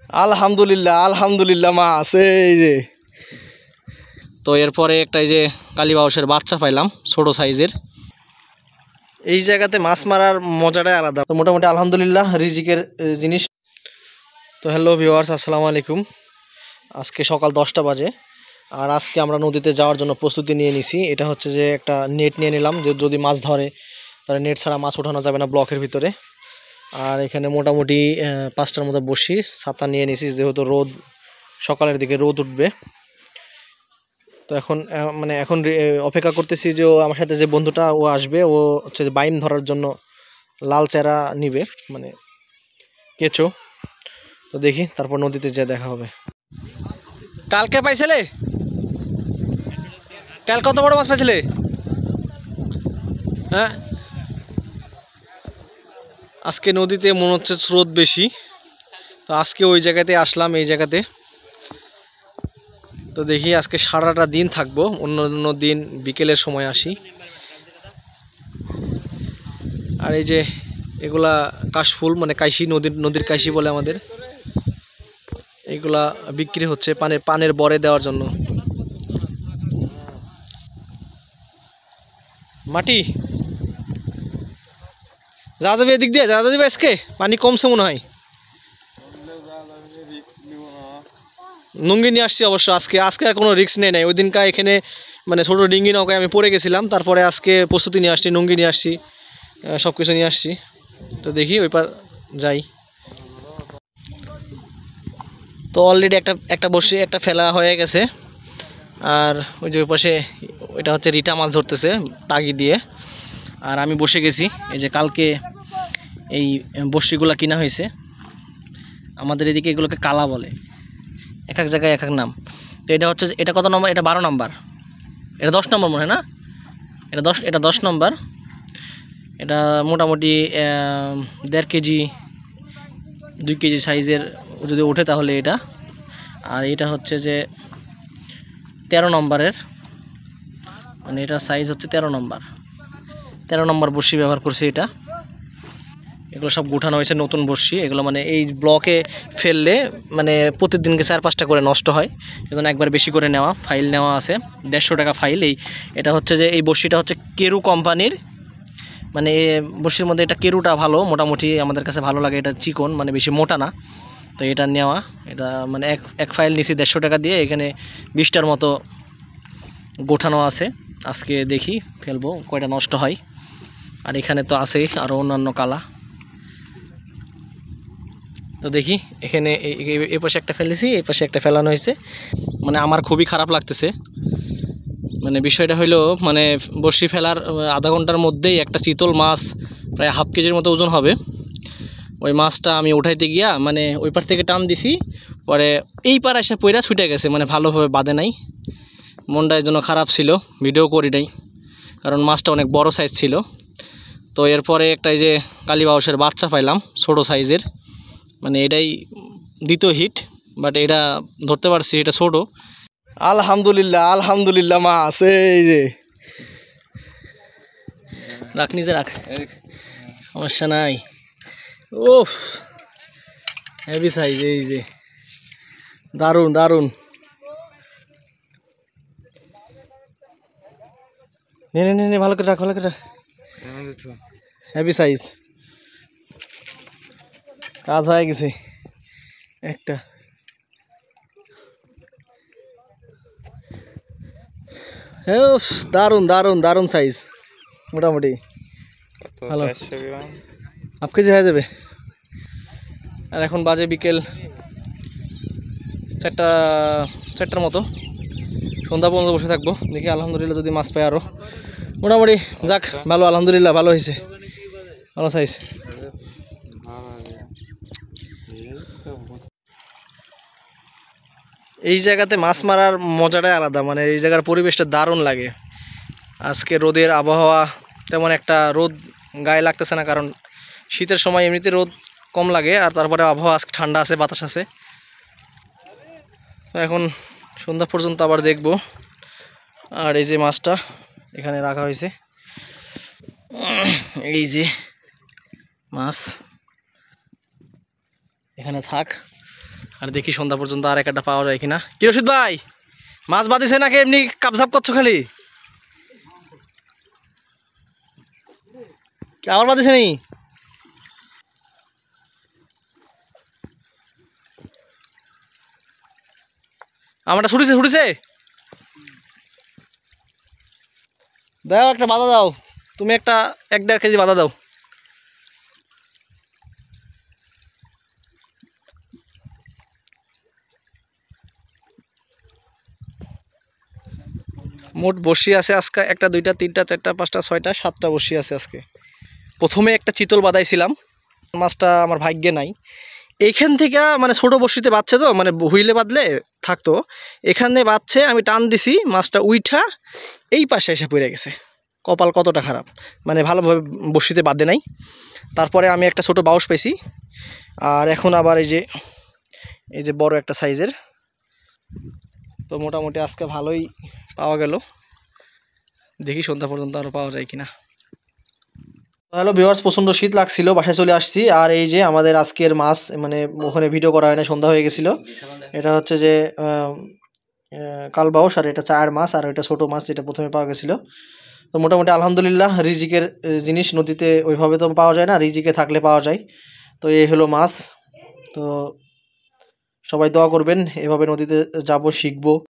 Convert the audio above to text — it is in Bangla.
আলহামদুলিল্লাহ আলহামদুলিল্লাহ মাছ এই যে। তো এরপরে একটা এই যে কালীবাউসের বাচ্চা পাইলাম ছোট সাইজের। এই জায়গাতে মাছ মারার মজাটাই আলাদা। তো মোটামুটি আলহামদুলিল্লাহ রিজিকের জিনিস। তো হ্যালো ভিউয়ার্স, আসসালামু আলাইকুম। আজকে সকাল 10টা বাজে আর আজকে আমরা নদীতে যাওয়ার জন্য প্রস্তুতি নিয়ে নিছি। এটা হচ্ছে যে একটা নেট নিয়ে নিলাম, যে যদি মাছ ধরে তাহলে নেট ছাড়া মাছ ওঠানো যাবে না ব্লকের ভিতরে। আর এখানে মোটামুটি 5টার মতো বসি, ছাতা নিয়ে নিছি যেহেতু রোদ সকালের দিকে রোদ উঠবে। তো এখন এখন অপেক্ষা করতেছি যে আমার সাথে যে বন্ধুটা ও আসবে, ও হচ্ছে যে বাইম ধরার জন্য লাল চেরা নিবে, মানে কেঁচো। তো দেখি তারপর নদীতে যেয়ে দেখা হবে। কালকে পাইছিলে? কাল কত বড় মাছ পাইছিলে? হ্যাঁ, আজকে নদীতে মনে হচ্ছে স্রোত বেশি, তো আজকে ওই জায়গাতে আসলাম, এই জায়গাতে। তো দেখি আজকে সারাটা দিন থাকবো, অন্য দিন বিকেলের সময় আসি। আর এই যে এগুলা কাশফুল, মানে কাশি, নদীর কাশি বলে আমাদের। এগুলা বিক্রি হচ্ছে পানের বরে দেওয়ার জন্য। মাটি যা যাবে এদিক দিয়ে, যা যাবে আজকে পানি কমছে মনে হয়। লুঙ্গি নিয়ে আসছি অবশ্য। আজকে আর কোনো রিস্ক নেই নাই। ওই দিনকা এখানে মানে ছোটো ডিঙ্গি নৌকায় আমি পড়ে গেছিলাম, তারপরে আজকে প্রস্তুতি নিয়ে আসছি, লুঙ্গি নিয়ে আসছি, সব কিছু নিয়ে আসছি। তো দেখি ওই পার যাই। তো অলরেডি একটা বসে একটা ফেলা হয়ে গেছে। আর ওই যে ওই পাশে ওইটা হচ্ছে রিটা মাছ ধরতেছে তাগি দিয়ে। আর আমি বসে গেছি। এই যে কালকে এই বড়শিগুলো কিনা হয়েছে। আমাদের এদিকে এগুলোকে কালা বলে, এক এক জায়গায় এক এক নাম। তো এটা হচ্ছে, এটা কত নম্বর? এটা 12 নম্বর। এটা 10 নম্বর মনে হয় না? এটা 10 নম্বর। এটা মোটামুটি 1.5 কেজি 2 কেজি সাইজের যদি ওঠে তাহলে এটা। আর এটা হচ্ছে যে 13 নম্বরের, মানে এটা সাইজ হচ্ছে 13 নম্বর বড়শি ব্যবহার করছি এটা। এগুলো সব গুঠানো হয়েছে নতুন বড়শি। এগুলো মানে এই ব্লকে ফেললে মানে প্রতিদিনকে 4-5টা করে নষ্ট হয়, এজন্য একবার বেশি করে নেওয়া। ফাইল নেওয়া আছে 150 টাকা ফাইল। এটা হচ্ছে যে এই বড়শিটা হচ্ছে কেরু কোম্পানির, মানে বড়শির মধ্যে এটা কেরুটা ভালো, মোটামুটি আমাদের কাছে ভালো লাগে। এটা চিকন, মানে বেশি মোটা না। তো এটা নেওয়া, এটা মানে এক ফাইল নিছি 150 টাকা দিয়ে। এখানে 20টার মতো গোঠানো আছে। আজকে দেখি ফেলবো কয়টা নষ্ট হয়। আর এখানে তো আছেই আরও অন্যান্য কালা। তো দেখি এখানে এই পাশে একটা ফেলেছি, এই পাশে একটা ফেলানো হয়েছে। মানে আমার খুবই খারাপ লাগতেছে। মানে বিষয়টা হইলো, মানে বড়শি ফেলার আধা ঘন্টার মধ্যেই একটা চিতল মাছ প্রায় 1/2 কেজির মতো ওজন হবে। ওই মাছটা আমি উঠাইতে গিয়া মানে ওই পার থেকে টান দিছি, পরে এই পার এসে পইরা ছুটে গেছে, মানে ভালোভাবে বাঁধে নাই। মনটা এর জন্য খারাপ ছিল, ভিডিও করি নাই, কারণ মাছটা অনেক বড় সাইজ ছিল। তো এরপরে একটা এই যে কালীবাউসের বাচ্চা পাইলাম ছোট সাইজের, মানে এটাই দ্বিতীয় হিট, বাট এটা ধরতে পারছি, এটা ছোট। আলহামদুলিল্লাহ আলহামদুলিল্লাহ মাছ এই যে। রাখ, নিজে রাখ, সমস্যা নাই। ওফ, হেভি সাইজ, এই যে দারুন দারুন। নে ভালো করে রাখ, ভালো করে রাখ। হেভি সাইজ, কাজ হয়ে গেছে একটা। দারুন দারুন দারুন সাইজ, মোটামুটি ভালো, 1/2 কেজি হয়ে যাবে। আর এখন বাজে বিকেল 4টার মতো। সন্ধ্যা পর্যন্ত বসে থাকবো, দেখি আলহামদুলিল্লাহ যদি মাছ পাই আরও। মোটামুটি যাক, ভালো, আলহামদুলিল্লাহ ভালো হয়েছে, ভালো সাইজ। এই জায়গাতে মাছ মারার মজাটাই আলাদা, মানে এই জায়গার পরিবেশটা দারুণ লাগে। আজকে রোদের আবহাওয়া, তেমন একটা রোদ গায়ে লাগতেছে না, কারণ শীতের সময় এমনিতে রোদ কম লাগে। আর তারপরে আবহাওয়া আজকে ঠান্ডা আছে, বাতাস আছে। তো এখন সন্ধ্যা পর্যন্ত আবার দেখব। আর এই যে মাছটা এখানে রাখা হয়েছে, এই যে মাছ এখানে থাক, আর দেখি সন্ধ্যা পর্যন্ত আর একটা পাওয়া যায় কিনা। কি রশিদ ভাই, মাছ বাঁধিছে নাকি এমনি কাপঝাপ করছো খালি? কি আবার বাঁধিছে নি? আমারটা ছুটেছে ছুটেছে, দাও একটা বাধা দাও, তুমি একটা 1-1.5 কেজি বাধা দাও। মোট বসি আছে আজকে 1, 2, 3, 4, 5, 6, 7টা বসি আছে আজকে। প্রথমে একটা চিতল বাঁধাইছিলাম, মাছটা আমার ভাগ্যে নাই। এইখান থেকে মানে ছোট বসিতে বাঁধছে, তো মানে হুইলে বাঁধলে থাকতো, এখানে বাঁধছে, আমি টান দিছি, মাছটা উইঠা এই পাশে এসে পড়ে গেছে। কপাল কতটা খারাপ, মানে ভালোভাবে বসিতে বাঁধে নাই। তারপরে আমি একটা ছোট বাউস পাইছি, আর এখন আবার এই যে বড় একটা সাইজের। তো মোটামুটি আজকে ভালোই পাওয়া গেল, দেখি সন্ধ্যা পর্যন্ত আরও পাওয়া যায় কিনা। হ্যালো ভিউয়ার্স, প্রচণ্ড শীত লাগছিল, বাসায় চলে আসছি। আর এই যে আমাদের আজকের মাছ, মানে ওখানে ভিডিও করা হয় না, সন্ধ্যা হয়ে গেছিলো। এটা হচ্ছে যে কালবাউস, আর এটা চায়ের মাছ, আর এটা ছোটো মাছ যেটা প্রথমে পাওয়া গেছিলো। তো মোটামুটি আলহামদুলিল্লাহ, রিজিকের জিনিস নদীতে ওইভাবে তো পাওয়া যায় না, রিজিকে থাকলে পাওয়া যায়। তো এই হলো মাছ। তো সবাই দোয়া করবেন, এভাবে নদীতে যাব, শিখবো।